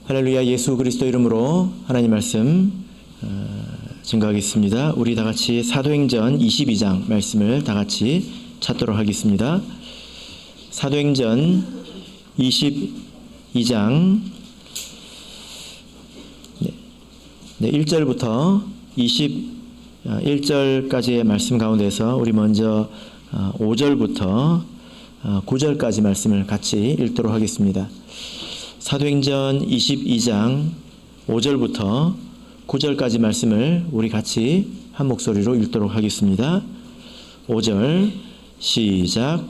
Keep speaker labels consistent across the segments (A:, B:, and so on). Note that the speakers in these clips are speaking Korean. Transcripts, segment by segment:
A: 할렐루야. 예수 그리스도 이름으로 하나님 말씀 증거하겠습니다. 우리 다 같이 사도행전 22장 말씀을 다 같이 찾도록 하겠습니다. 사도행전 22장 1절부터 21절까지의 말씀 가운데서 우리 먼저 5절부터 9절까지 말씀을 같이 읽도록 하겠습니다. 사도행전 22장 5절부터 9절까지 말씀을 우리 같이 한 목소리로 읽도록 하겠습니다. 5절 시작.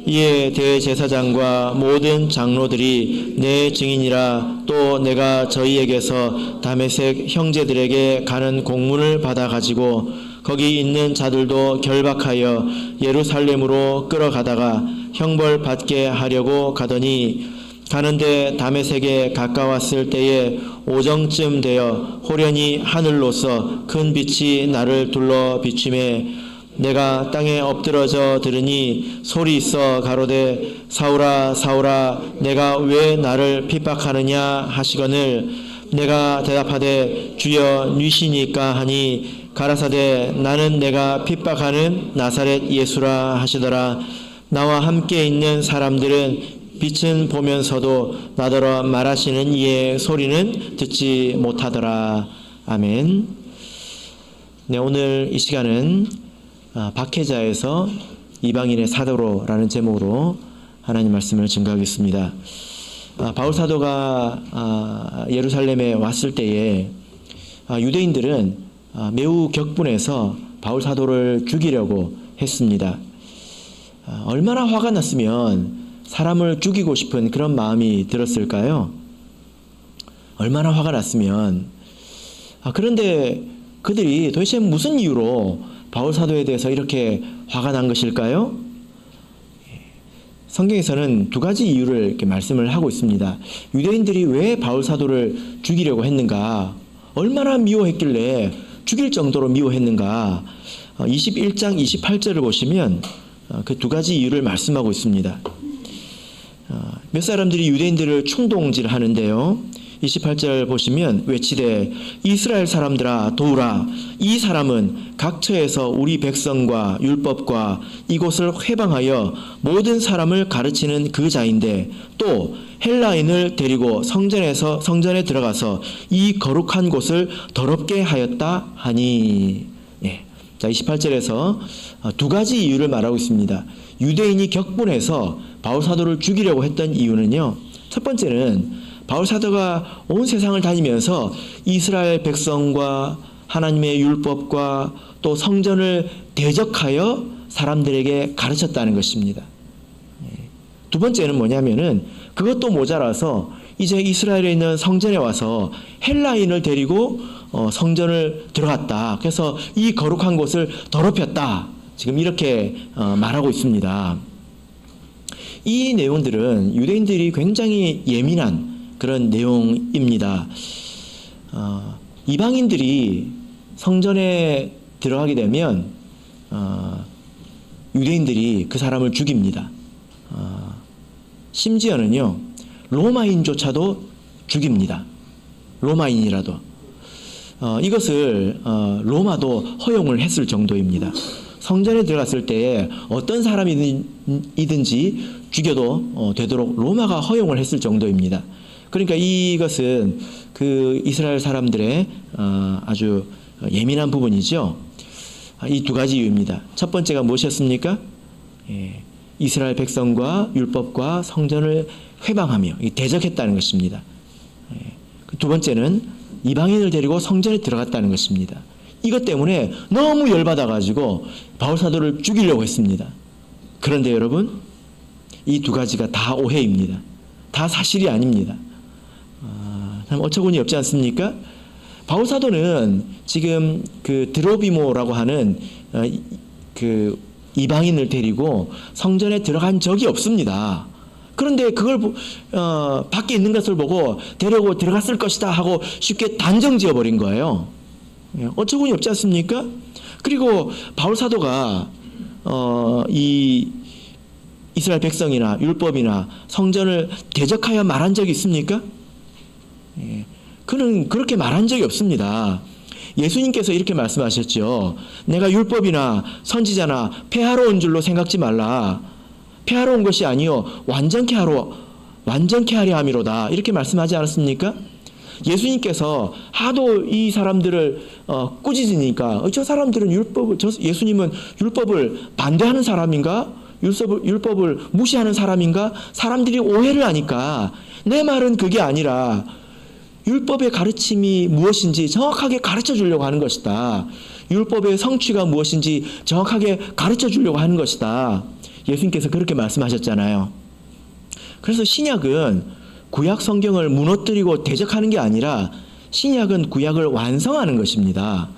A: 이에 대제사장과 모든 장로들이 내 증인이라 또 내가 저희에게서 다메섹 형제들에게 가는 공문을 받아 가지고 거기 있는 자들도 결박하여 예루살렘으로 끌어가다가 형벌 받게 하려고 가더니 가는데 다메섹에 가까웠을 때에 오정쯤 되어 호련히 하늘로서 큰 빛이 나를 둘러 비추매 내가 땅에 엎드러져 들으니 소리 있어 가로되 사울아 사울아 내가 왜 나를 핍박하느냐 하시거늘 내가 대답하되 주여 누시니까 하니 가라사대 나는 내가 핍박하는 나사렛 예수라 하시더라. 나와 함께 있는 사람들은 빛은 보면서도 나더러 말하시는 이의 소리는 듣지 못하더라. 아멘. 네, 오늘 이 시간은 박해자에서 이방인의 사도로라는 제목으로 하나님 말씀을 증거하겠습니다. 바울 사도가 예루살렘에 왔을 때에 유대인들은 매우 격분해서 바울 사도를 죽이려고 했습니다. 얼마나 화가 났으면 사람을 죽이고 싶은 그런 마음이 들었을까요? 얼마나 화가 났으면. 그런데 그들이 도대체 무슨 이유로 바울 사도에 대해서 이렇게 화가 난 것일까요? 성경에서는 두 가지 이유를 이렇게 말씀을 하고 있습니다. 유대인들이 왜 바울 사도를 죽이려고 했는가? 얼마나 미워했길래 죽일 정도로 미워했는가? 21장 28절을 보시면 그 두 가지 이유를 말씀하고 있습니다. 몇 사람들이 유대인들을 충동질하는데요. 28절 보시면 외치되 이스라엘 사람들아 도우라. 이 사람은 각처에서 우리 백성과 율법과 이곳을 회방하여 모든 사람을 가르치는 그 자인데 또 헬라인을 데리고 성전에 들어가서 이 거룩한 곳을 더럽게 하였다 하니. 자, 28절에서 두 가지 이유를 말하고 있습니다. 유대인이 격분해서 바울 사도를 죽이려고 했던 이유는요. 첫 번째는 바울 사도가 온 세상을 다니면서 이스라엘 백성과 하나님의 율법과 또 성전을 대적하여 사람들에게 가르쳤다는 것입니다. 두 번째는 뭐냐면은 그것도 모자라서 이제 이스라엘에 있는 성전에 와서 헬라인을 데리고 성전을 들어갔다. 그래서 이 거룩한 곳을 더럽혔다. 지금 이렇게 말하고 있습니다. 이 내용들은 유대인들이 굉장히 예민한 그런 내용입니다. 이방인들이 성전에 들어가게 되면 유대인들이 그 사람을 죽입니다. 심지어는요 로마인조차도 죽입니다. 로마인이라도 이것을 로마도 허용을 했을 정도입니다. 성전에 들어갔을 때 어떤 사람이든지 죽여도 되도록 로마가 허용을 했을 정도입니다. 그러니까 이것은 그 이스라엘 사람들의 아주 예민한 부분이죠. 이 두 가지 이유입니다. 첫 번째가 무엇이었습니까? 이스라엘 백성과 율법과 성전을 회방하며 대적했다는 것입니다. 두 번째는 이방인을 데리고 성전에 들어갔다는 것입니다. 이것 때문에 너무 열받아가지고 바울 사도를 죽이려고 했습니다. 그런데 여러분, 이 두 가지가 다 오해입니다. 다 사실이 아닙니다. 참 어처구니 없지 않습니까? 바울 사도는 지금 그 드로비모라고 하는 그 이방인을 데리고 성전에 들어간 적이 없습니다. 그런데 그걸 밖에 있는 것을 보고 데리고 들어갔을 것이다 하고 쉽게 단정 지어버린 거예요. 어처구니 없지 않습니까? 그리고 바울 사도가 이 이스라엘 백성이나 율법이나 성전을 대적하여 말한 적이 있습니까? 그는 그렇게 말한 적이 없습니다. 예수님께서 이렇게 말씀하셨죠. 내가 율법이나 선지자나 폐하러 온 줄로 생각지 말라. 폐하러 온 것이 아니요 완전케 하려 함이로다. 이렇게 말씀하지 않았습니까? 예수님께서 하도 이 사람들을 꾸짖으니까 저 사람들은 예수님은 율법을 반대하는 사람인가? 율법을 무시하는 사람인가? 사람들이 오해를 하니까 내 말은 그게 아니라 율법의 가르침이 무엇인지 정확하게 가르쳐 주려고 하는 것이다. 율법의 성취가 무엇인지 정확하게 가르쳐 주려고 하는 것이다. 예수님께서 그렇게 말씀하셨잖아요. 그래서 신약은 구약 성경을 무너뜨리고 대적하는 게 아니라 신약은 구약을 완성하는 것입니다.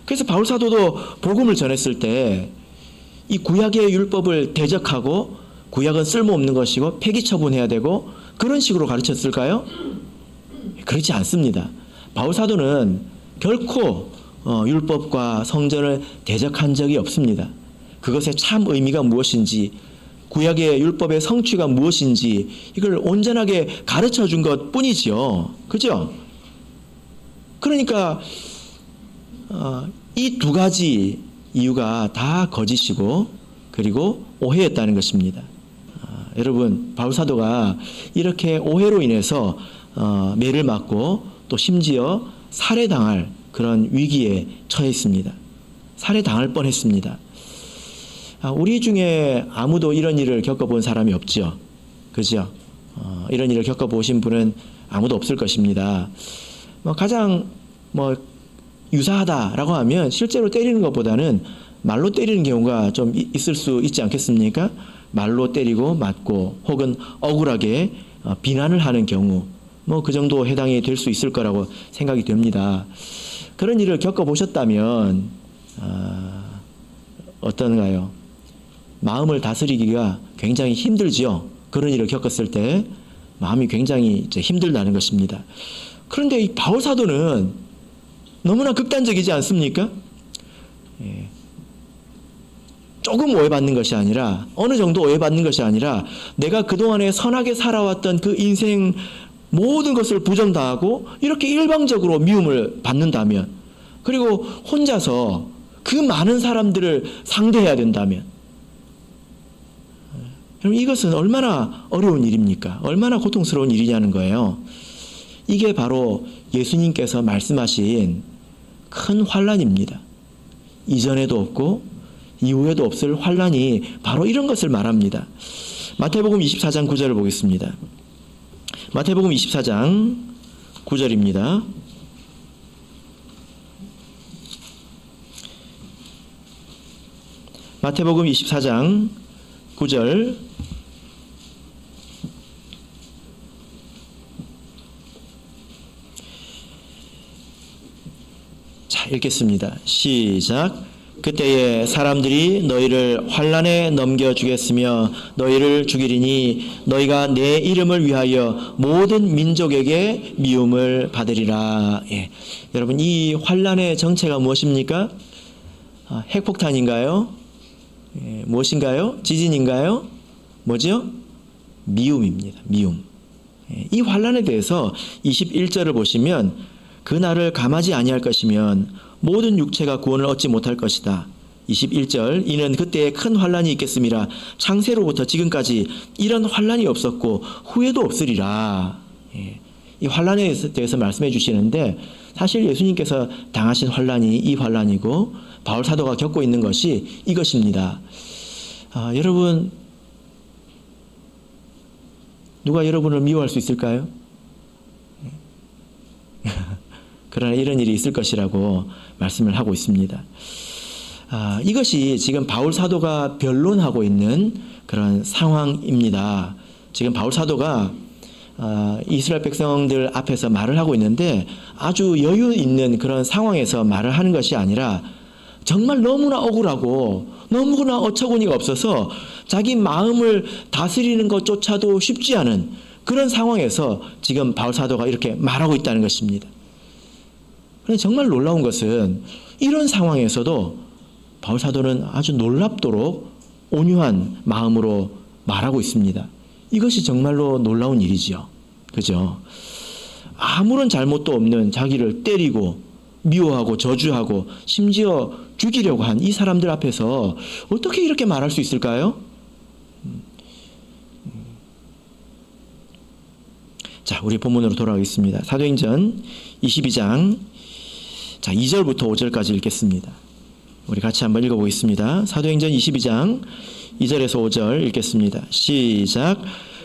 A: 그래서 바울 사도도 복음을 전했을 때 이 구약의 율법을 대적하고 구약은 쓸모없는 것이고 폐기 처분해야 되고 그런 식으로 가르쳤을까요? 그렇지 않습니다. 바울 사도는 결코 율법과 성전을 대적한 적이 없습니다. 그것의 참 의미가 무엇인지, 구약의 율법의 성취가 무엇인지 이걸 온전하게 가르쳐 준 것 뿐이지요. 그죠? 그러니까 이 두 가지 이유가 다 거짓이고 그리고 오해였다는 것입니다. 여러분, 바울 사도가 이렇게 오해로 인해서 매를 맞고 또 심지어 살해당할 그런 위기에 처했습니다. 살해당할 뻔했습니다. 우리 중에 아무도 이런 일을 겪어본 사람이 없죠. 그죠? 이런 일을 겪어보신 분은 아무도 없을 것입니다. 가장 유사하다라고 하면 실제로 때리는 것보다는 말로 때리는 경우가 좀 있을 수 있지 않겠습니까? 말로 때리고 맞고 혹은 억울하게 비난을 하는 경우 그 정도 해당이 될 수 있을 거라고 생각이 됩니다. 그런 일을 겪어보셨다면 어떤가요? 마음을 다스리기가 굉장히 힘들지요. 그런 일을 겪었을 때 마음이 굉장히 힘들다는 것입니다. 그런데 이 바울 사도는 너무나 극단적이지 않습니까? 조금 오해받는 것이 아니라 어느 정도 오해받는 것이 아니라 내가 그동안에 선하게 살아왔던 그 인생 모든 것을 부정당하고 이렇게 일방적으로 미움을 받는다면 그리고 혼자서 그 많은 사람들을 상대해야 된다면 그럼 이것은 얼마나 어려운 일입니까? 얼마나 고통스러운 일이냐는 거예요. 이게 바로 예수님께서 말씀하신 큰 환난입니다. 이전에도 없고 이후에도 없을 환난이 바로 이런 것을 말합니다. 마태복음 24장 9절을 보겠습니다. 마태복음 24장 9절입니다. 마태복음 24장 9절 자, 읽겠습니다. 시작. 그때에 사람들이 너희를 환난에 넘겨주겠으며 너희를 죽이리니 너희가 내 이름을 위하여 모든 민족에게 미움을 받으리라. 여러분, 이 환난의 정체가 무엇입니까? 핵폭탄인가요? 무엇인가요? 지진인가요? 뭐죠? 미움입니다. 미움. 이 환난에 대해서 21절을 보시면 그날을 감하지 아니할 것이면 모든 육체가 구원을 얻지 못할 것이다. 21절 이는 그때에 큰 환난이 있겠음이라 창세로부터 지금까지 이런 환난이 없었고 후에도 없으리라. 이 환난에 대해서 말씀해 주시는데 사실 예수님께서 당하신 환난이 이 환난이고 바울 사도가 겪고 있는 것이 이것입니다. 여러분, 누가 여러분을 미워할 수 있을까요? 그러나 이런 일이 있을 것이라고 말씀을 하고 있습니다. 이것이 지금 바울 사도가 변론하고 있는 그런 상황입니다. 지금 바울 사도가 이스라엘 백성들 앞에서 말을 하고 있는데 아주 여유 있는 그런 상황에서 말을 하는 것이 아니라 정말 너무나 억울하고 너무나 어처구니가 없어서 자기 마음을 다스리는 것조차도 쉽지 않은 그런 상황에서 지금 바울 사도가 이렇게 말하고 있다는 것입니다. 그런데 정말 놀라운 것은 이런 상황에서도 바울 사도는 아주 놀랍도록 온유한 마음으로 말하고 있습니다. 이것이 정말로 놀라운 일이지요. 그죠? 아무런 잘못도 없는 자기를 때리고 미워하고 저주하고 심지어 죽이려고 한 이 사람들 앞에서 어떻게 이렇게 말할 수 있을까요? 자, 우리 본문으로 돌아가겠습니다. 사도행전 22장, 자, 2절부터 5절까지 읽겠습니다. 우리 같이 한번 읽어보겠습니다. 사도행전 22장 2절에서 5절 읽겠습니다. 시작.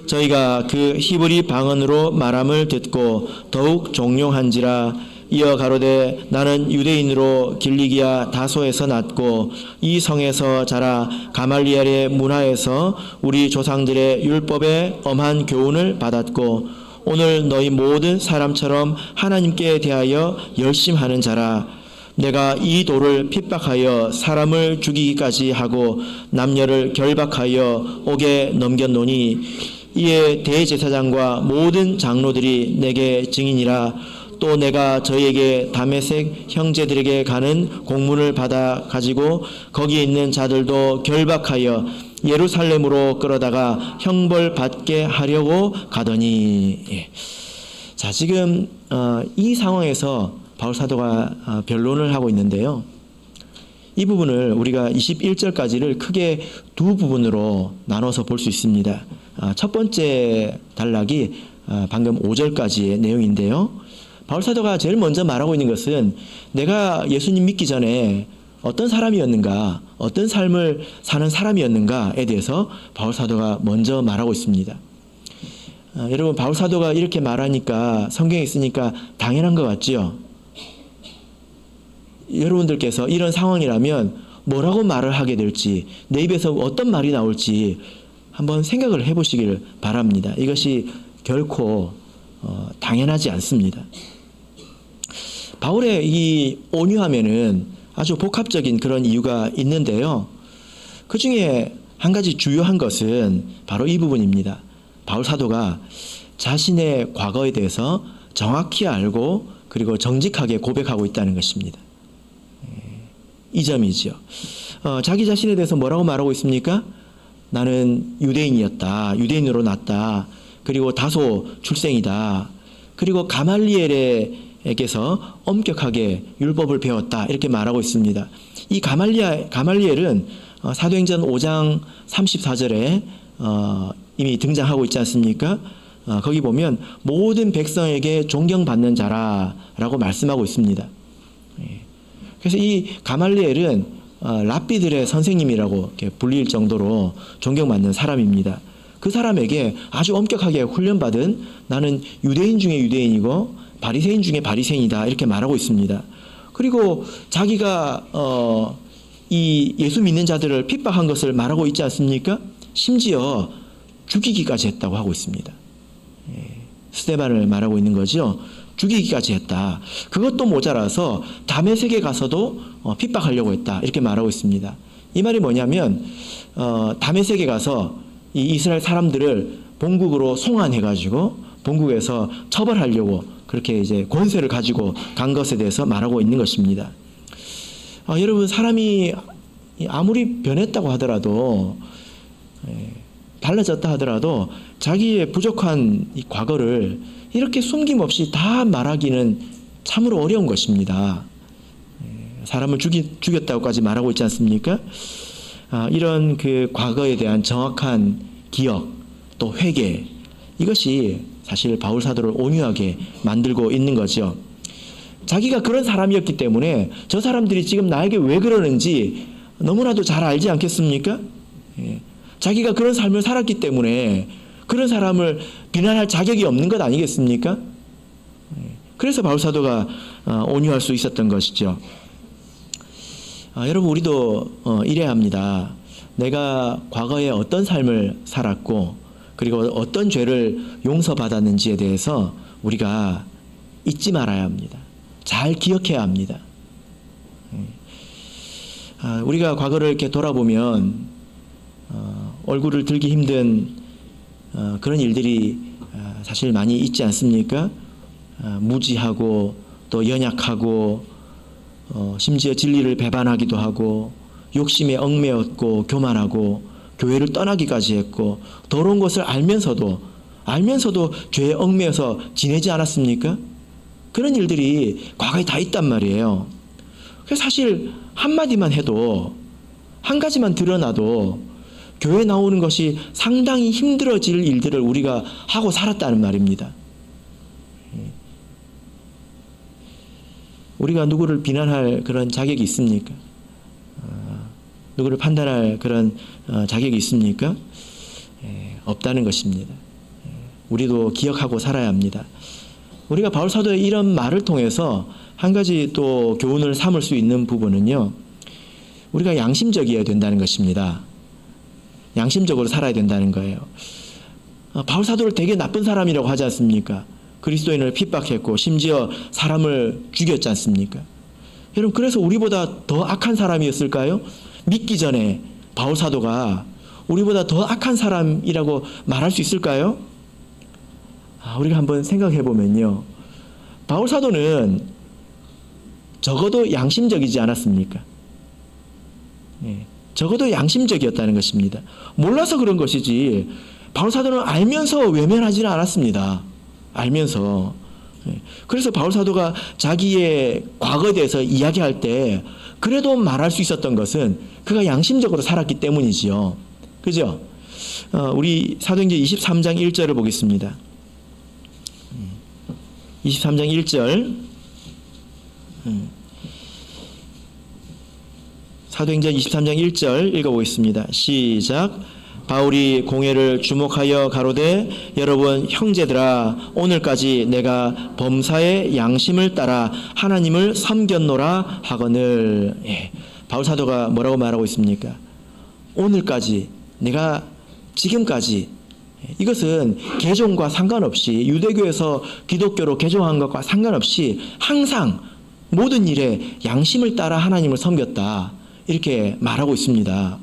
A: 저희가 그 히브리 방언으로 말함을 듣고 더욱 종용한지라. 이어 가로되 나는 유대인으로 길리기아 다소에서 났고 이 성에서 자라 가말리엘의 문화에서 우리 조상들의 율법에 엄한 교훈을 받았고 오늘 너희 모든 사람처럼 하나님께 대하여 열심하는 자라. 내가 이 도를 핍박하여 사람을 죽이기까지 하고 남녀를 결박하여 옥에 넘겼노니 이에 대제사장과 모든 장로들이 내게 증인이라. 또 내가 저희에게 다메섹 형제들에게 가는 공문을 받아 가지고 거기에 있는 자들도 결박하여 예루살렘으로 끌어다가 형벌 받게 하려고 가더니. 예. 자, 지금 이 상황에서 바울 사도가 변론을 하고 있는데요. 이 부분을 우리가 21절까지를 크게 두 부분으로 나눠서 볼 수 있습니다. 첫 번째 단락이 방금 5절까지의 내용인데요. 바울 사도가 제일 먼저 말하고 있는 것은 내가 예수님 믿기 전에 어떤 사람이었는가, 어떤 삶을 사는 사람이었는가에 대해서 바울 사도가 먼저 말하고 있습니다. 여러분, 바울 사도가 이렇게 말하니까 성경에 있으니까 당연한 것 같지요? 여러분들께서 이런 상황이라면 뭐라고 말을 하게 될지, 내 입에서 어떤 말이 나올지 한번 생각을 해보시길 바랍니다. 이것이 결코 당연하지 않습니다. 바울의 이 온유함에는 아주 복합적인 그런 이유가 있는데요. 그 중에 한 가지 주요한 것은 바로 이 부분입니다. 바울 사도가 자신의 과거에 대해서 정확히 알고 그리고 정직하게 고백하고 있다는 것입니다. 이 점이죠. 자기 자신에 대해서 뭐라고 말하고 있습니까? 나는 유대인이었다. 유대인으로 났다. 그리고 다소 출생이다. 그리고 가말리엘에게서 엄격하게 율법을 배웠다. 이렇게 말하고 있습니다. 이 가말리엘은 사도행전 5장 34절에 이미 등장하고 있지 않습니까? 거기 보면 모든 백성에게 존경받는 자라라고 말씀하고 있습니다. 그래서 이 가말리엘은 랍비들의 선생님이라고 이렇게 불릴 정도로 존경받는 사람입니다. 그 사람에게 아주 엄격하게 훈련받은 나는 유대인 중에 유대인이고 바리새인 중에 바리새인이다 이렇게 말하고 있습니다. 그리고 자기가 이 예수 믿는 자들을 핍박한 것을 말하고 있지 않습니까? 심지어 죽이기까지 했다고 하고 있습니다. 스데반을 말하고 있는 거죠. 죽이기까지 했다. 그것도 모자라서 다메섹에 가서도 핍박하려고 했다. 이렇게 말하고 있습니다. 이 말이 뭐냐면 다메섹에 가서 이 이스라엘 사람들을 본국으로 송환해가지고 본국에서 처벌하려고 그렇게 이제 권세를 가지고 간 것에 대해서 말하고 있는 것입니다. 여러분, 사람이 아무리 변했다고 하더라도 달라졌다 하더라도 자기의 부족한 이 과거를 이렇게 숨김없이 다 말하기는 참으로 어려운 것입니다. 사람을 죽였다고까지 말하고 있지 않습니까? 이런 그 과거에 대한 정확한 기억 또 회개, 이것이 사실 바울 사도를 온유하게 만들고 있는 거죠. 자기가 그런 사람이었기 때문에 저 사람들이 지금 나에게 왜 그러는지 너무나도 잘 알지 않겠습니까? 자기가 그런 삶을 살았기 때문에 그런 사람을 비난할 자격이 없는 것 아니겠습니까? 그래서 바울 사도가 온유할 수 있었던 것이죠. 여러분, 우리도 이래야 합니다. 내가 과거에 어떤 삶을 살았고 그리고 어떤 죄를 용서받았는지에 대해서 우리가 잊지 말아야 합니다. 잘 기억해야 합니다. 우리가 과거를 이렇게 돌아보면 얼굴을 들기 힘든 그런 일들이 사실 많이 있지 않습니까? 무지하고 또 연약하고 심지어 진리를 배반하기도 하고 욕심에 얽매였고 교만하고 교회를 떠나기까지 했고 더러운 것을 알면서도 죄에 얽매여서 지내지 않았습니까? 그런 일들이 과거에 다 있단 말이에요. 그래서 사실 한마디만 해도, 한 가지만 드러나도 교회 나오는 것이 상당히 힘들어질 일들을 우리가 하고 살았다는 말입니다. 우리가 누구를 비난할 그런 자격이 있습니까? 누구를 판단할 그런 자격이 있습니까? 없다는 것입니다. 우리도 기억하고 살아야 합니다. 우리가 바울 사도의 이런 말을 통해서 한 가지 또 교훈을 삼을 수 있는 부분은요, 우리가 양심적이어야 된다는 것입니다. 양심적으로 살아야 된다는 거예요. 바울 사도를 되게 나쁜 사람이라고 하지 않습니까? 그리스도인을 핍박했고 심지어 사람을 죽였지 않습니까? 여러분, 그래서 우리보다 더 악한 사람이었을까요? 믿기 전에 바울 사도가 우리보다 더 악한 사람이라고 말할 수 있을까요? 우리가 한번 생각해 보면요, 바울 사도는 적어도 양심적이지 않았습니까? 적어도 양심적이었다는 것입니다. 몰라서 그런 것이지 바울 사도는 알면서 외면하지는 않았습니다. 알면서. 그래서 바울 사도가 자기의 과거에 대해서 이야기할 때 그래도 말할 수 있었던 것은 그가 양심적으로 살았기 때문이지요. 그죠? 우리 사도행전 23장 1절을 보겠습니다. 23장 1절. 사도행전 23장 1절 읽어보겠습니다. 시작. 바울이 공회를 주목하여 가로되 여러분 형제들아, 오늘까지 내가 범사의 양심을 따라 하나님을 섬겼노라 하거늘. 바울 사도가 뭐라고 말하고 있습니까? 오늘까지, 내가 지금까지, 이것은 개종과 상관없이, 유대교에서 기독교로 개종한 것과 상관없이 항상 모든 일에 양심을 따라 하나님을 섬겼다, 이렇게 말하고 있습니다.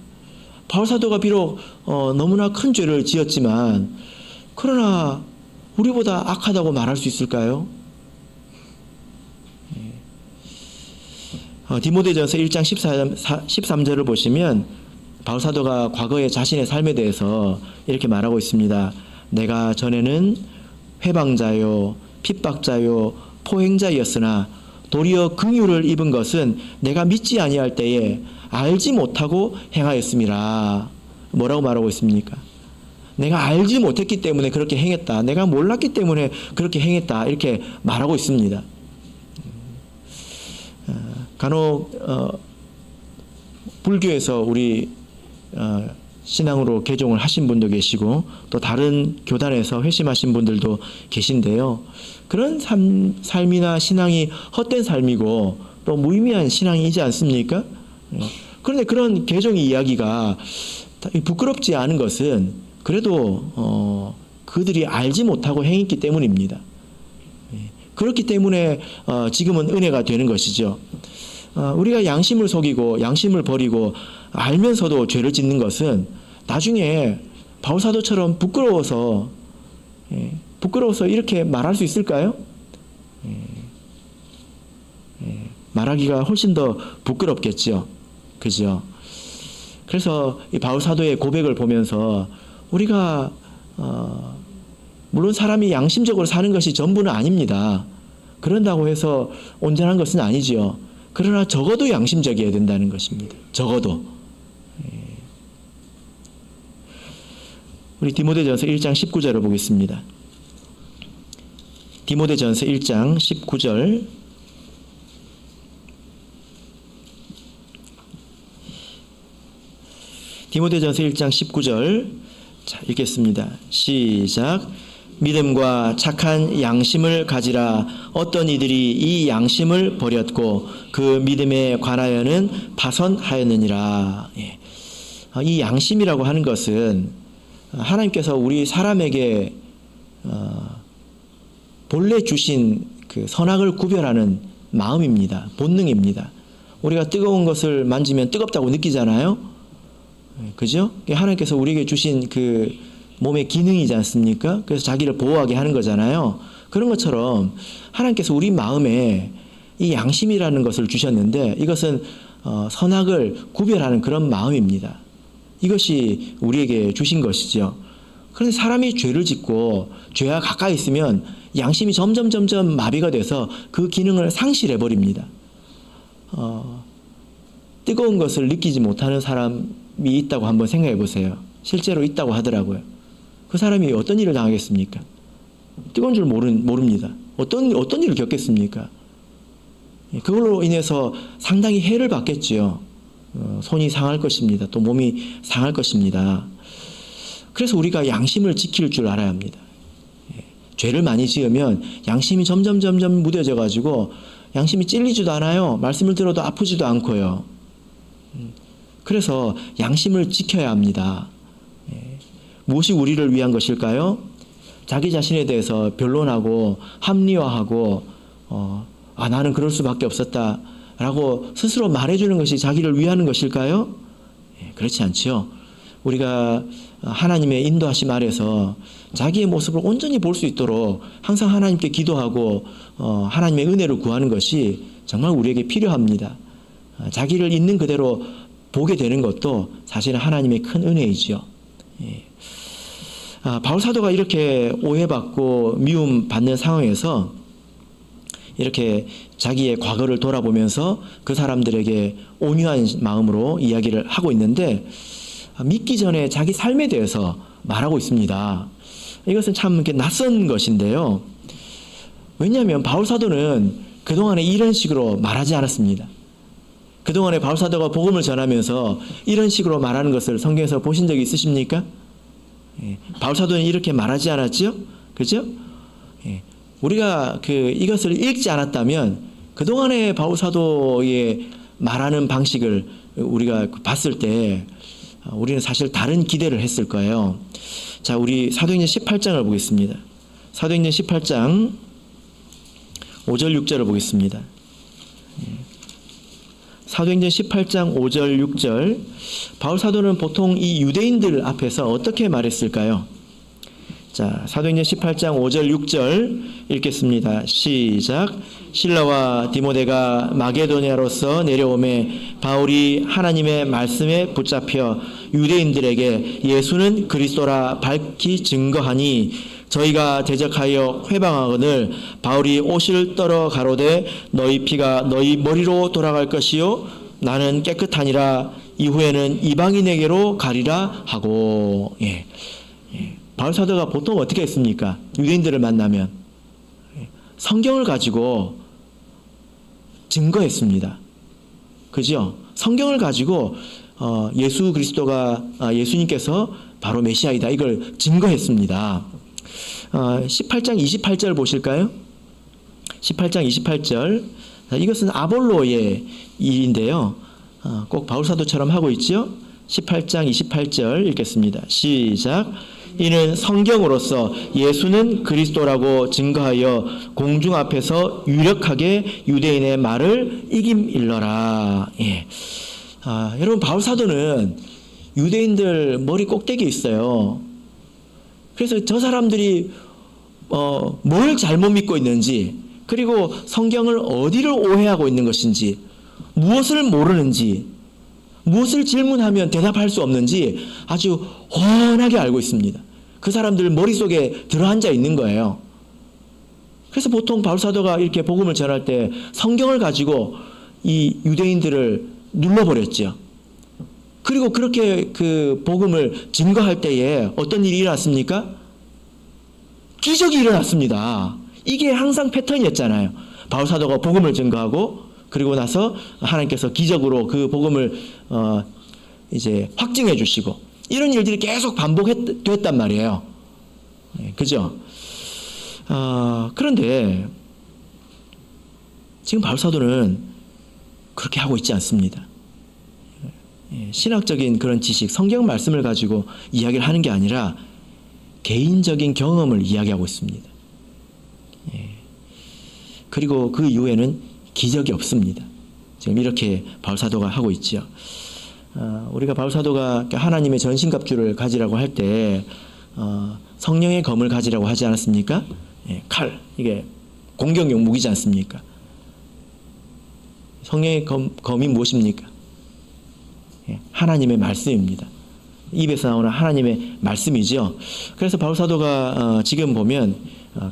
A: 바울 사도가 비록 너무나 큰 죄를 지었지만, 그러나 우리보다 악하다고 말할 수 있을까요? 디모데전서 1장 13절을 보시면 바울 사도가 과거의 자신의 삶에 대해서 이렇게 말하고 있습니다. 내가 전에는 회방자요, 핍박자요, 포행자였으나 도리어 긍휼을 입은 것은 내가 믿지 아니할 때에 알지 못하고 행하였음이라. 뭐라고 말하고 있습니까? 내가 알지 못했기 때문에 그렇게 행했다, 내가 몰랐기 때문에 그렇게 행했다, 이렇게 말하고 있습니다. 간혹 불교에서 우리 신앙으로 개종을 하신 분도 계시고 또 다른 교단에서 회심하신 분들도 계신데요, 그런 삶이나 신앙이 헛된 삶이고 또 무의미한 신앙이지 않습니까? 그런데 그런 개종의 이야기가 부끄럽지 않은 것은 그래도 그들이 알지 못하고 행했기 때문입니다. 그렇기 때문에 지금은 은혜가 되는 것이죠. 우리가 양심을 속이고 양심을 버리고 알면서도 죄를 짓는 것은 나중에 바울 사도처럼 부끄러워서 이렇게 말할 수 있을까요? 말하기가 훨씬 더 부끄럽겠죠. 그죠? 그래서 이 바울 사도의 고백을 보면서 우리가 물론 사람이 양심적으로 사는 것이 전부는 아닙니다. 그런다고 해서 온전한 것은 아니지요. 그러나 적어도 양심적이어야 된다는 것입니다. 적어도. 우리 디모데전서 1장 19절을 보겠습니다. 디모데전서 1장 19절. 디모데전서 1장 19절. 자, 읽겠습니다. 시작. 믿음과 착한 양심을 가지라. 어떤 이들이 이 양심을 버렸고 그 믿음에 관하여는 파선하였느니라. 이 양심이라고 하는 것은 하나님께서 우리 사람에게 본래 주신 그 선악을 구별하는 마음입니다. 본능입니다. 우리가 뜨거운 것을 만지면 뜨겁다고 느끼잖아요. 그죠? 하나님께서 우리에게 주신 그 몸의 기능이지 않습니까? 그래서 자기를 보호하게 하는 거잖아요. 그런 것처럼 하나님께서 우리 마음에 이 양심이라는 것을 주셨는데 이것은 선악을 구별하는 그런 마음입니다. 이것이 우리에게 주신 것이죠. 그런데 사람이 죄를 짓고 죄와 가까이 있으면 양심이 점점 마비가 돼서 그 기능을 상실해 버립니다. 뜨거운 것을 느끼지 못하는 사람이 있다고 한번 생각해 보세요. 실제로 있다고 하더라고요. 그 사람이 어떤 일을 당하겠습니까? 뜨거운 줄 모릅니다. 어떤 일을 겪겠습니까? 그걸로 인해서 상당히 해를 받겠지요. 손이 상할 것입니다. 또 몸이 상할 것입니다. 그래서 우리가 양심을 지킬 줄 알아야 합니다. 죄를 많이 지으면 양심이 점점 무뎌져 가지고 양심이 찔리지도 않아요. 말씀을 들어도 아프지도 않고요. 그래서 양심을 지켜야 합니다. 무엇이 우리를 위한 것일까요? 자기 자신에 대해서 변론하고 합리화하고 나는 그럴 수밖에 없었다라고 스스로 말해주는 것이 자기를 위하는 것일까요? 그렇지 않죠. 우리가 하나님의 인도하심 아래서 자기의 모습을 온전히 볼 수 있도록 항상 하나님께 기도하고 하나님의 은혜를 구하는 것이 정말 우리에게 필요합니다. 자기를 있는 그대로 보게 되는 것도 사실은 하나님의 큰 은혜이지요. 바울 사도가 이렇게 오해받고 미움받는 상황에서 이렇게 자기의 과거를 돌아보면서 그 사람들에게 온유한 마음으로 이야기를 하고 있는데 믿기 전에 자기 삶에 대해서 말하고 있습니다. 이것은 참 이렇게 낯선 것인데요. 왜냐하면 바울 사도는 그동안에 이런 식으로 말하지 않았습니다. 그동안에 바울 사도가 복음을 전하면서 이런 식으로 말하는 것을 성경에서 보신 적이 있으십니까? 바울 사도는 이렇게 말하지 않았죠? 그죠? 우리가 이것을 읽지 않았다면 그동안에 바울 사도의 말하는 방식을 우리가 봤을 때 우리는 사실 다른 기대를 했을 거예요. 자, 우리 사도행전 18장을 보겠습니다. 사도행전 18장 5절 6절을 보겠습니다. 사도행전 18장 5절 6절. 바울 사도는 보통 이 유대인들 앞에서 어떻게 말했을까요? 자, 사도행전 18장 5절 6절 읽겠습니다. 시작. 실라와 디모데가 마게도냐로서 내려오매 바울이 하나님의 말씀에 붙잡혀 유대인들에게 예수는 그리스도라 밝히 증거하니 저희가 대적하여 회방하거늘 바울이 옷을 떨어 가로되 너희 피가 너희 머리로 돌아갈 것이요 나는 깨끗하니라 이후에는 이방인에게로 가리라 하고. 바울 사도가 보통 어떻게 했습니까? 유대인들을 만나면 성경을 가지고 증거했습니다. 그죠? 성경을 가지고 예수 그리스도가 예수님께서 바로 메시아이다 이걸 증거했습니다. 18장 28절 보실까요? 18장 28절. 이것은 아볼로의 일인데요. 꼭 바울 사도처럼 하고 있죠? 18장 28절 읽겠습니다. 시작. 이는 성경으로서 예수는 그리스도라고 증거하여 공중 앞에서 유력하게 유대인의 말을 이김일러라. 여러분 바울 사도는 유대인들 머리 꼭대기에 있어요. 그래서 저 사람들이 뭘 잘못 믿고 있는지 그리고 성경을 어디를 오해하고 있는 것인지 무엇을 모르는지 무엇을 질문하면 대답할 수 없는지 아주 훤하게 알고 있습니다. 그 사람들 머릿속에 들어앉아 있는 거예요. 그래서 보통 바울 사도가 이렇게 복음을 전할 때 성경을 가지고 이 유대인들을 눌러버렸죠. 그리고 그렇게 그 복음을 증거할 때에 어떤 일이 일어났습니까? 기적이 일어났습니다. 이게 항상 패턴이었잖아요. 바울 사도가 복음을 증거하고 그리고 나서 하나님께서 기적으로 그 복음을 이제 확증해 주시고 이런 일들이 계속 반복됐단 말이에요. 그죠? 그런데 지금 바울 사도는 그렇게 하고 있지 않습니다. 신학적인 그런 지식, 성경 말씀을 가지고 이야기를 하는 게 아니라 개인적인 경험을 이야기하고 있습니다. 그리고 그 이후에는 기적이 없습니다. 지금 이렇게 바울 사도가 하고 있죠. 우리가 바울 사도가 하나님의 전신갑주를 가지라고 할 때 성령의 검을 가지라고 하지 않았습니까? 칼, 이게 공격용 무기지 않습니까? 성령의 검이 무엇입니까? 하나님의 말씀입니다. 입에서 나오는 하나님의 말씀이죠. 그래서 바울 사도가 지금 보면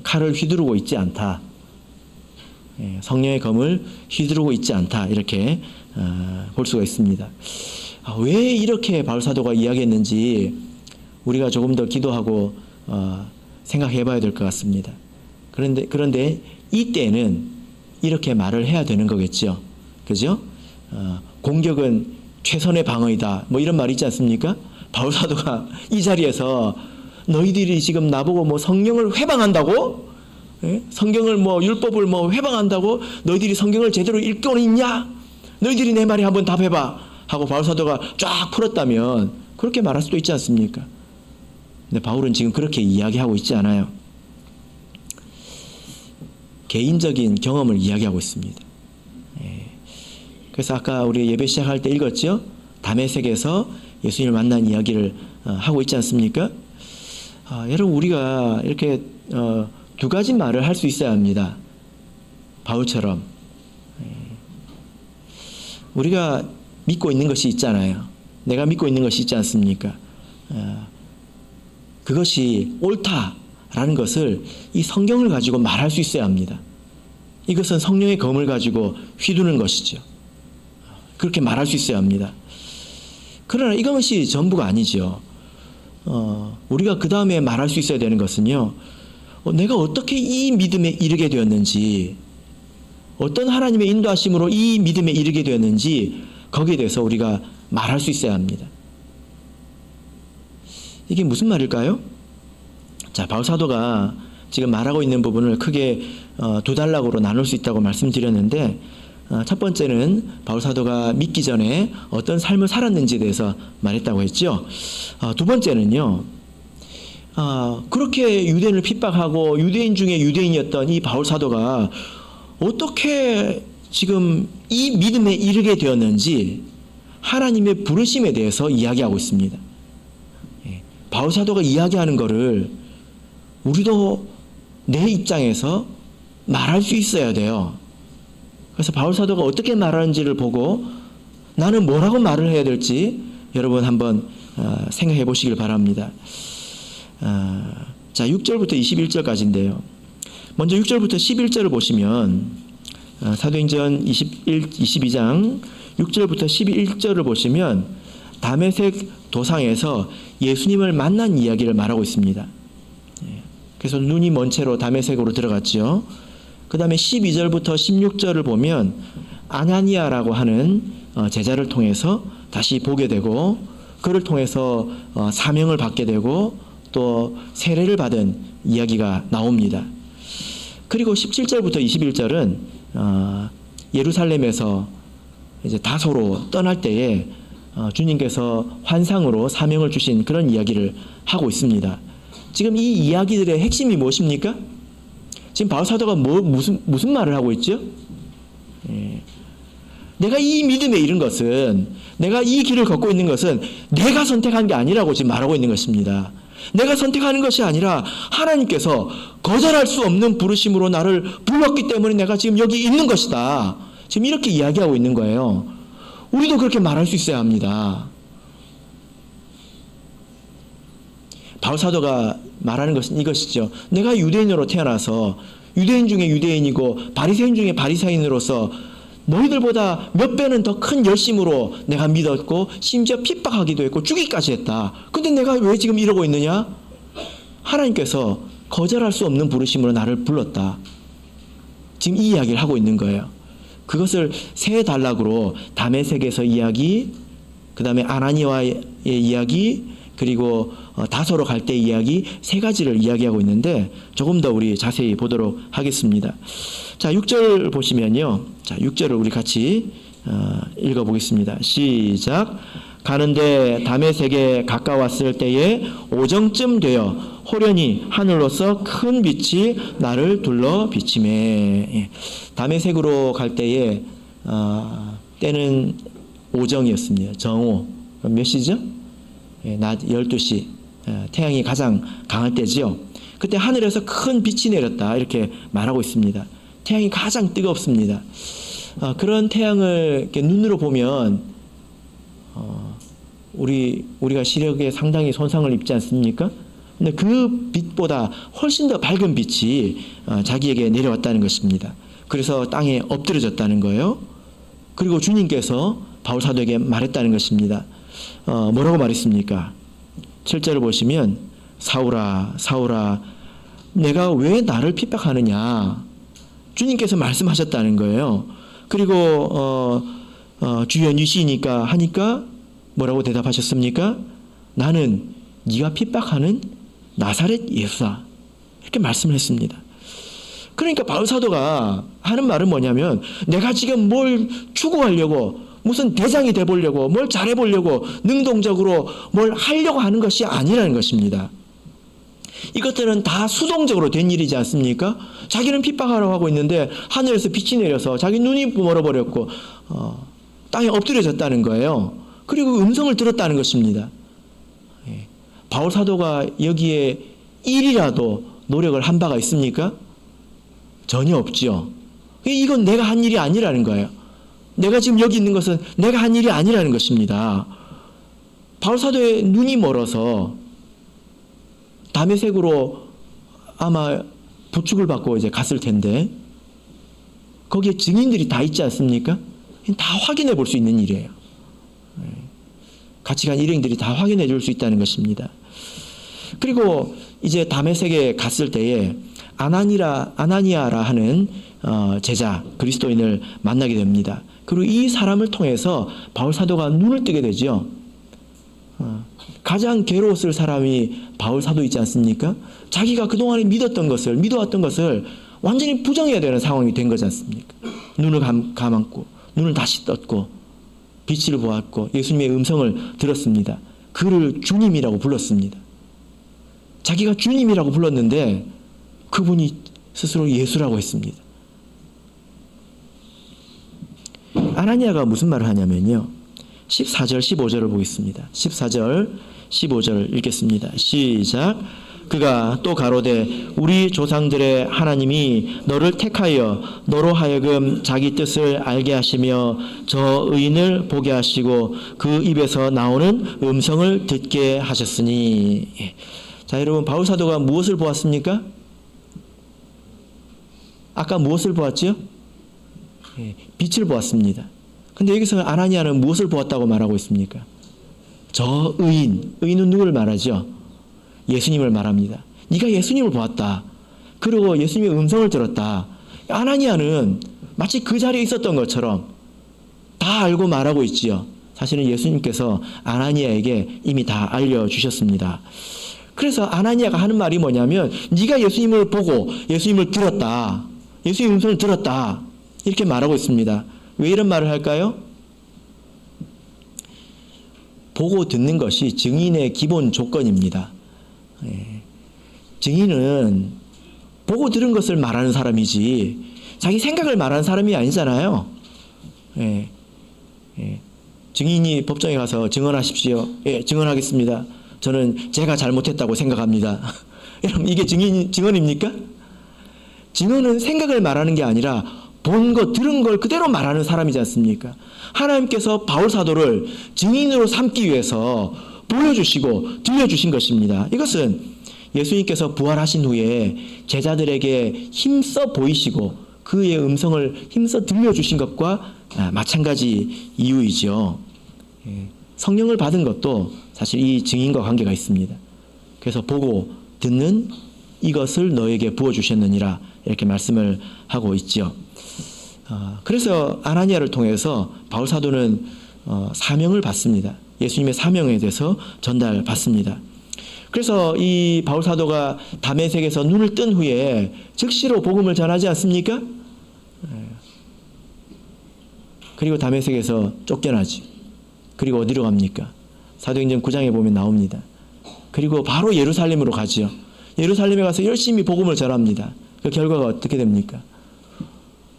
A: 칼을 휘두르고 있지 않다. 성령의 검을 휘두르고 있지 않다. 이렇게 볼 수가 있습니다. 왜 이렇게 바울 사도가 이야기했는지 우리가 조금 더 기도하고 생각해 봐야 될 것 같습니다. 그런데 이때는 이렇게 말을 해야 되는 거겠죠. 그죠? 공격은 최선의 방어이다. 뭐 이런 말이 있지 않습니까? 바울 사도가 이 자리에서 너희들이 지금 나보고 뭐 성령을 회방한다고? 성경을 뭐 율법을 뭐 회방한다고? 너희들이 성경을 제대로 읽고 있냐? 너희들이 내 말에 한번 답해봐. 하고 바울 사도가 쫙 풀었다면 그렇게 말할 수도 있지 않습니까? 근데 바울은 지금 그렇게 이야기하고 있지 않아요. 개인적인 경험을 이야기하고 있습니다. 그래서 아까 우리 예배 시작할 때 읽었죠? 다메섹에서 예수님을 만난 이야기를 하고 있지 않습니까? 여러분 우리가 이렇게 두 가지 말을 할 수 있어야 합니다. 바울처럼 우리가 믿고 있는 것이 있잖아요. 내가 믿고 있는 것이 있지 않습니까? 그것이 옳다라는 것을 이 성경을 가지고 말할 수 있어야 합니다. 이것은 성령의 검을 가지고 휘두르는 것이죠. 그렇게 말할 수 있어야 합니다. 그러나 이것이 전부가 아니죠. 우리가 그 다음에 말할 수 있어야 되는 것은요. 내가 어떻게 이 믿음에 이르게 되었는지, 어떤 하나님의 인도하심으로 이 믿음에 이르게 되었는지 거기에 대해서 우리가 말할 수 있어야 합니다. 이게 무슨 말일까요? 자, 바울 사도가 지금 말하고 있는 부분을 크게 두 단락으로 나눌 수 있다고 말씀드렸는데, 첫 번째는 바울 사도가 믿기 전에 어떤 삶을 살았는지에 대해서 말했다고 했죠. 두 번째는요, 그렇게 유대인을 핍박하고 유대인 중에 유대인이었던 이 바울 사도가 어떻게 지금 이 믿음에 이르게 되었는지 하나님의 부르심에 대해서 이야기하고 있습니다. 바울 사도가 이야기하는 거를 우리도 내 입장에서 말할 수 있어야 돼요. 그래서 바울 사도가 어떻게 말하는지를 보고 나는 뭐라고 말을 해야 될지 여러분 한번 생각해 보시길 바랍니다. 자, 6절부터 21절까지인데요. 먼저 6절부터 11절을 보시면 사도행전 22장 6절부터 11절을 보시면 다메섹 도상에서 예수님을 만난 이야기를 말하고 있습니다. 그래서 눈이 먼 채로 다메섹으로 들어갔죠. 그 다음에 12절부터 16절을 보면 아나니아라고 하는 제자를 통해서 다시 보게 되고 그를 통해서 사명을 받게 되고 또 세례를 받은 이야기가 나옵니다. 그리고 17절부터 21절은 예루살렘에서 이제 다소로 떠날 때에 주님께서 환상으로 사명을 주신 그런 이야기를 하고 있습니다. 지금 이 이야기들의 핵심이 무엇입니까? 지금 바울 사도가 무슨 말을 하고 있죠? 내가 이 믿음에 이른 것은, 내가 이 길을 걷고 있는 것은 내가 선택한 게 아니라고 지금 말하고 있는 것입니다. 내가 선택하는 것이 아니라 하나님께서 거절할 수 없는 부르심으로 나를 불렀기 때문에 내가 지금 여기 있는 것이다. 지금 이렇게 이야기하고 있는 거예요. 우리도 그렇게 말할 수 있어야 합니다. 바울 사도가 말하는 것은 이것이죠. 내가 유대인으로 태어나서 유대인 중에 유대인이고 바리새인 중에 바리새인으로서 너희들보다 몇 배는 더 큰 열심으로 내가 믿었고 심지어 핍박하기도 했고 죽이기까지 했다. 근데 내가 왜 지금 이러고 있느냐? 하나님께서 거절할 수 없는 부르심으로 나를 불렀다. 지금 이 이야기를 하고 있는 거예요. 그것을 세 단락으로 다메섹에서 이야기, 그 다음에 아나니아의 이야기, 그리고 다소로 갈 때 이야기, 세 가지를 이야기하고 있는데 조금 더 우리 자세히 보도록 하겠습니다. 자, 6절 보시면요. 자, 6절을 우리 같이 읽어보겠습니다. 시작. 가는데 다메섹에 가까웠을 때에 오정쯤 되어 호련히 하늘로서 큰 빛이 나를 둘러 비치매. 다메섹으로 갈 때에 때는 오정이었습니다. 정오. 몇 시죠? 낮 12시. 태양이 가장 강할 때지요. 그때 하늘에서 큰 빛이 내렸다. 이렇게 말하고 있습니다. 태양이 가장 우리가 시력에 상당히 손상을 입지 않습니까? 근데 그 빛보다 훨씬 더 밝은 빛이 자기에게 내려왔다는 것입니다. 그래서 땅에 엎드려졌다는 거예요. 그리고 주님께서 바울 사도에게 말했다는 것입니다. 뭐라고 말했습니까? 7절을 보시면 사울아 사울아 내가 왜 나를 핍박하느냐 주님께서 말씀하셨다는 거예요. 그리고 주여 니시니까 하니까 뭐라고 대답하셨습니까? 나는 네가 핍박하는 나사렛 예수다 이렇게 말씀을 했습니다. 그러니까 바울 사도가 하는 말은 뭐냐면 내가 지금 뭘 추구하려고 무슨 대장이 돼보려고 뭘 잘해보려고 능동적으로 뭘 하려고 하는 것이 아니라는 것입니다. 이것들은 다 수동적으로 된 일이지 않습니까? 자기는 핍박하려고 하고 있는데 하늘에서 빛이 내려서 자기 눈이 멀어버렸고 땅에 엎드려졌다는 거예요. 그리고 음성을 들었다는 것입니다. 바울 사도가 여기에 일이라도 노력을 한 바가 있습니까? 전혀 없지요. 이건 내가 한 일이 아니라는 거예요. 내가 지금 여기 있는 것은 내가 한 일이 아니라는 것입니다. 바울 사도의 눈이 멀어서 다메섹으로 아마 부축을 받고 이제 갔을 텐데 거기에 증인들이 다 있지 않습니까? 다 확인해 볼 수 있는 일이에요. 같이 간 일행들이 다 확인해 줄 수 있다는 것입니다. 그리고 이제 다메섹에 갔을 때에 아나니아라 하는 제자 그리스도인을 만나게 됩니다. 그리고 이 사람을 통해서 바울 사도가 눈을 뜨게 되죠. 가장 괴로웠을 사람이 바울 사도이지 않습니까? 자기가 그동안에 믿어왔던 것을 완전히 부정해야 되는 상황이 된 거지 않습니까? 눈을 감았고 눈을 다시 떴고 빛을 보았고 예수님의 음성을 들었습니다. 그를 주님이라고 불렀습니다. 자기가 주님이라고 불렀는데 그분이 스스로 예수라고 했습니다. 아나니아가 무슨 말을 하냐면요. 14절 15절을 보겠습니다. 14절 15절 읽겠습니다. 시작. 그가 또 가로되 우리 조상들의 하나님이 너를 택하여 너로 하여금 자기 뜻을 알게 하시며 저 의인을 보게 하시고 그 입에서 나오는 음성을 듣게 하셨으니. 자, 여러분 바울 사도가 무엇을 보았습니까? 아까 무엇을 보았죠? 빛을 보았습니다. 근데 여기서 아나니아는 무엇을 보았다고 말하고 있습니까? 저 의인은 누구를 말하죠? 예수님을 말합니다. 네가 예수님을 보았다. 그리고 예수님의 음성을 들었다. 아나니아는 마치 그 자리에 있었던 것처럼 다 알고 말하고 있지요. 사실은 예수님께서 아나니아에게 이미 다 알려주셨습니다. 그래서 아나니아가 하는 말이 뭐냐면 네가 예수님을 보고 예수님을 들었다. 예수님의 음성을 들었다. 이렇게 말하고 있습니다. 왜 이런 말을 할까요? 보고 듣는 것이 증인의 기본 조건입니다. 증인은 보고 들은 것을 말하는 사람이지 자기 생각을 말하는 사람이 아니잖아요. 증인이 법정에 가서 증언하십시오. 예, 증언하겠습니다. 저는 제가 잘못했다고 생각합니다. 여러분 이게 증언입니까? 증언은 생각을 말하는 게 아니라 본 것, 들은 걸 그대로 말하는 사람이지 않습니까? 하나님께서 바울 사도를 증인으로 삼기 위해서 보여주시고 들려주신 것입니다. 이것은 예수님께서 부활하신 후에 제자들에게 힘써 보이시고 그의 음성을 힘써 들려주신 것과 마찬가지 이유이죠. 성령을 받은 것도 사실 이 증인과 관계가 있습니다. 그래서 보고 듣는 이것을 너에게 부어주셨느니라 이렇게 말씀을 하고 있지요. 그래서 아나니아를 통해서 바울 사도는 사명을 받습니다. 예수님의 사명에 대해서 전달받습니다. 그래서 이 바울 사도가 다메섹에서 눈을 뜬 후에 즉시로 복음을 전하지 않습니까? 그리고 다메섹에서 쫓겨나지. 그리고 어디로 갑니까? 사도행전 9장에 보면 나옵니다. 그리고 바로 예루살렘으로 가지요. 예루살렘에 가서 열심히 복음을 전합니다. 그 결과가 어떻게 됩니까?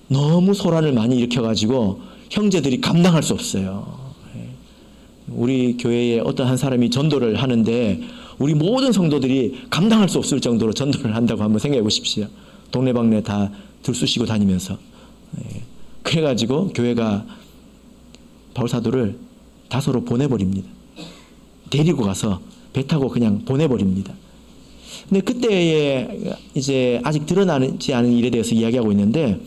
A: 너무 소란을 많이 일으켜가지고 형제들이 감당할 수 없어요. 우리 교회에 어떤 한 사람이 전도를 하는데 우리 모든 성도들이 감당할 수 없을 정도로 전도를 한다고 한번 생각해 보십시오. 동네방네 다 들쑤시고 다니면서. 그래가지고 교회가 바울 사도를 다소로 보내버립니다. 데리고 가서 배 타고 그냥 보내버립니다. 근데 그때에 이제 아직 드러나지 않은 일에 대해서 이야기하고 있는데,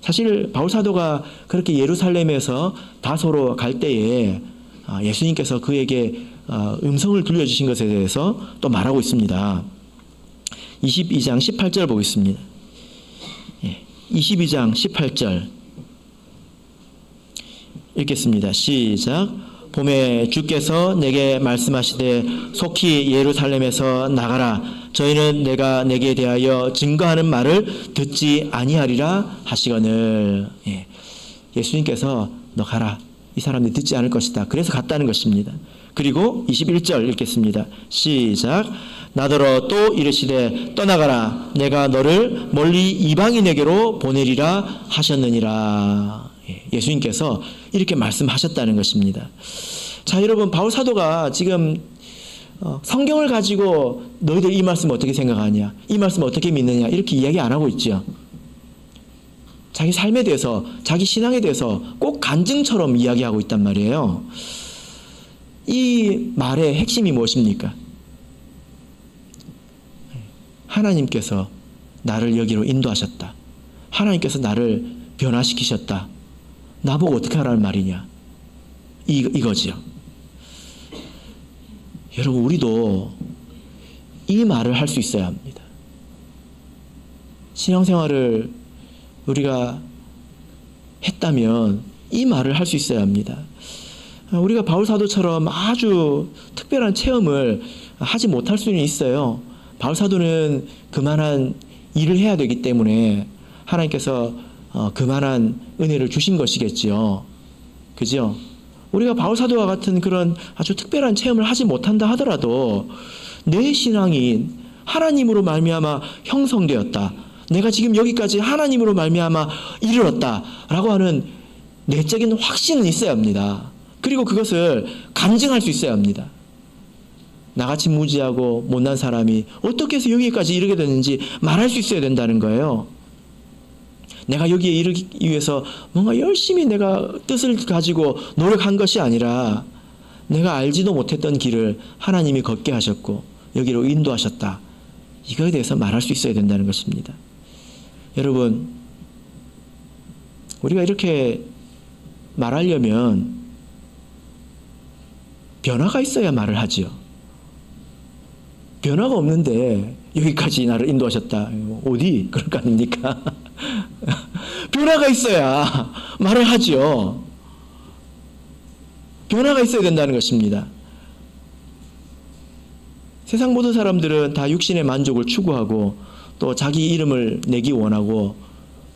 A: 사실 바울 사도가 그렇게 예루살렘에서 다소로 갈 때에 예수님께서 그에게 음성을 들려주신 것에 대해서 또 말하고 있습니다. 22장 18절 보겠습니다. 22장 18절 읽겠습니다. 시작. 봄에 주께서 내게 말씀하시되 속히 예루살렘에서 나가라. 저희는 내가 내게 대하여 증거하는 말을 듣지 아니하리라 하시거늘. 예수님께서 너 가라. 이 사람들이 듣지 않을 것이다. 그래서 갔다는 것입니다. 그리고 21절 읽겠습니다. 시작. 나더러 또 이르시되 떠나가라. 내가 너를 멀리 이방인에게로 보내리라 하셨느니라. 예수님께서 이렇게 말씀하셨다는 것입니다. 자, 여러분, 바울 사도가 지금 성경을 가지고 너희들 이 말씀 어떻게 생각하냐, 이 말씀 어떻게 믿느냐, 이렇게 이야기 안 하고 있죠. 자기 삶에 대해서, 자기 신앙에 대해서 꼭 간증처럼 이야기하고 있단 말이에요. 이 말의 핵심이 무엇입니까? 하나님께서 나를 여기로 인도하셨다. 하나님께서 나를 변화시키셨다. 나보고 어떻게 하라는 말이냐? 이거지요. 여러분, 우리도 이 말을 할 수 있어야 합니다. 신앙생활을 우리가 했다면 이 말을 할 수 있어야 합니다. 우리가 바울 사도처럼 아주 특별한 체험을 하지 못할 수는 있어요. 바울 사도는 그만한 일을 해야 되기 때문에 하나님께서 그만한 은혜를 주신 것이겠지요. 그죠? 우리가 바울 사도와 같은 그런 아주 특별한 체험을 하지 못한다 하더라도 내 신앙이 하나님으로 말미암아 형성되었다. 내가 지금 여기까지 하나님으로 말미암아 이르렀다라고 하는 내적인 확신은 있어야 합니다. 그리고 그것을 간증할 수 있어야 합니다. 나같이 무지하고 못난 사람이 어떻게 해서 여기까지 이르게 됐는지 말할 수 있어야 된다는 거예요. 내가 여기에 이르기 위해서 뭔가 열심히 내가 뜻을 가지고 노력한 것이 아니라 내가 알지도 못했던 길을 하나님이 걷게 하셨고 여기로 인도하셨다. 이거에 대해서 말할 수 있어야 된다는 것입니다. 여러분, 우리가 이렇게 말하려면 변화가 있어야 말을 하지요. 변화가 없는데 여기까지 나를 인도하셨다. 어디? 그럴 거 아닙니까? 변화가 있어야 말을 하죠. 변화가 있어야 된다는 것입니다. 세상 모든 사람들은 다 육신의 만족을 추구하고 또 자기 이름을 내기 원하고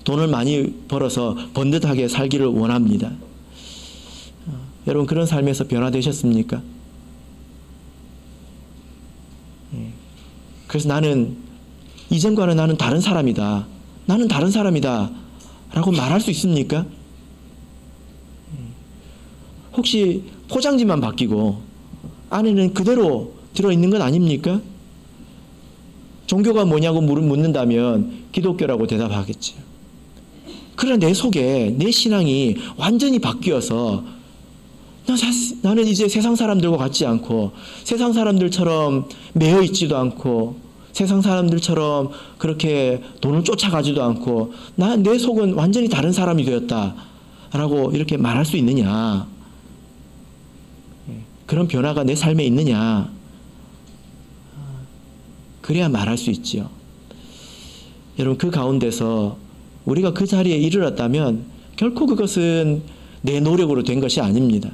A: 돈을 많이 벌어서 번듯하게 살기를 원합니다. 여러분, 그런 삶에서 변화되셨습니까? 그래서 나는 이전과는 나는 다른 사람이다. 나는 다른 사람이다. 라고 말할 수 있습니까? 혹시 포장지만 바뀌고 안에는 그대로 들어있는 건 아닙니까? 종교가 뭐냐고 묻는다면 기독교라고 대답하겠죠. 그러나 내 속에 내 신앙이 완전히 바뀌어서 나는 이제 세상 사람들과 같지 않고 세상 사람들처럼 매여 있지도 않고 세상 사람들처럼 그렇게 돈을 쫓아가지도 않고 내 속은 완전히 다른 사람이 되었다라고 이렇게 말할 수 있느냐? 그런 변화가 내 삶에 있느냐? 그래야 말할 수 있지요. 여러분, 그 가운데서 우리가 그 자리에 이르렀다면 결코 그것은 내 노력으로 된 것이 아닙니다.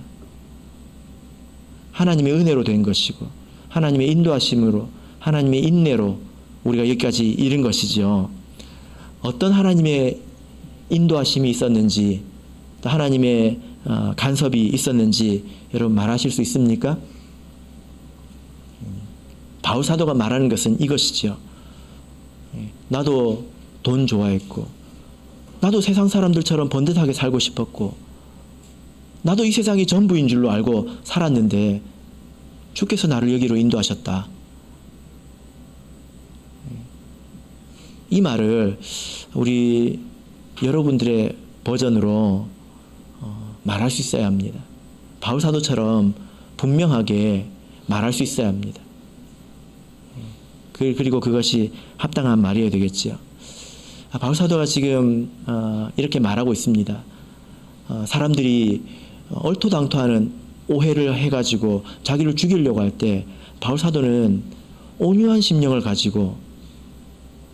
A: 하나님의 은혜로 된 것이고 하나님의 인도하심으로 하나님의 인내로 우리가 여기까지 이른 것이죠. 어떤 하나님의 인도하심이 있었는지 또 하나님의 간섭이 있었는지 여러분 말하실 수 있습니까? 바울 사도가 말하는 것은 이것이죠. 나도 돈 좋아했고 나도 세상 사람들처럼 번듯하게 살고 싶었고 나도 이 세상이 전부인 줄로 알고 살았는데 주께서 나를 여기로 인도하셨다. 이 말을 우리 여러분들의 버전으로 말할 수 있어야 합니다. 바울 사도처럼 분명하게 말할 수 있어야 합니다. 그리고 그것이 합당한 말이어야 되겠지요. 바울 사도가 지금 이렇게 말하고 있습니다. 사람들이 얼토당토하는 오해를 해가지고 자기를 죽이려고 할 때 바울 사도는 온유한 심령을 가지고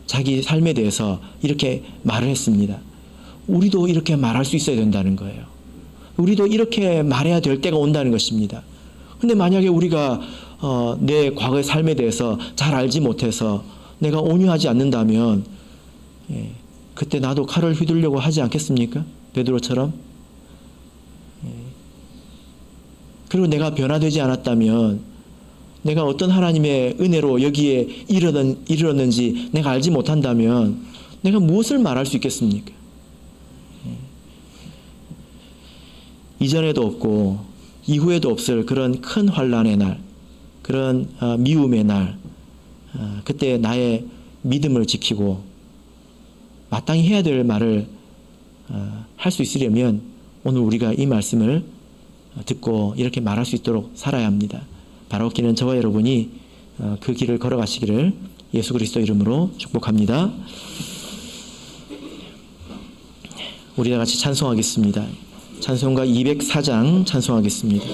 A: 자기 삶에 대해서 이렇게 말을 했습니다. 우리도 이렇게 말할 수 있어야 된다는 거예요. 우리도 이렇게 말해야 될 때가 온다는 것입니다. 근데 만약에 우리가 내 과거의 삶에 대해서 잘 알지 못해서 내가 온유하지 않는다면 그때 나도 칼을 휘두르려고 하지 않겠습니까? 베드로처럼. 그리고 내가 변화되지 않았다면 내가 어떤 하나님의 은혜로 여기에 이르렀는지 내가 알지 못한다면 내가 무엇을 말할 수 있겠습니까? 이전에도 없고 이후에도 없을 그런 큰 환난의 날, 그런 미움의 날, 그때 나의 믿음을 지키고 마땅히 해야 될 말을 할 수 있으려면 오늘 우리가 이 말씀을 듣고 이렇게 말할 수 있도록 살아야 합니다. 바라옵기는 저와 여러분이 그 길을 걸어가시기를 예수 그리스도 이름으로 축복합니다. 우리 다 같이 찬송하겠습니다. 찬송가 204장 찬송하겠습니다.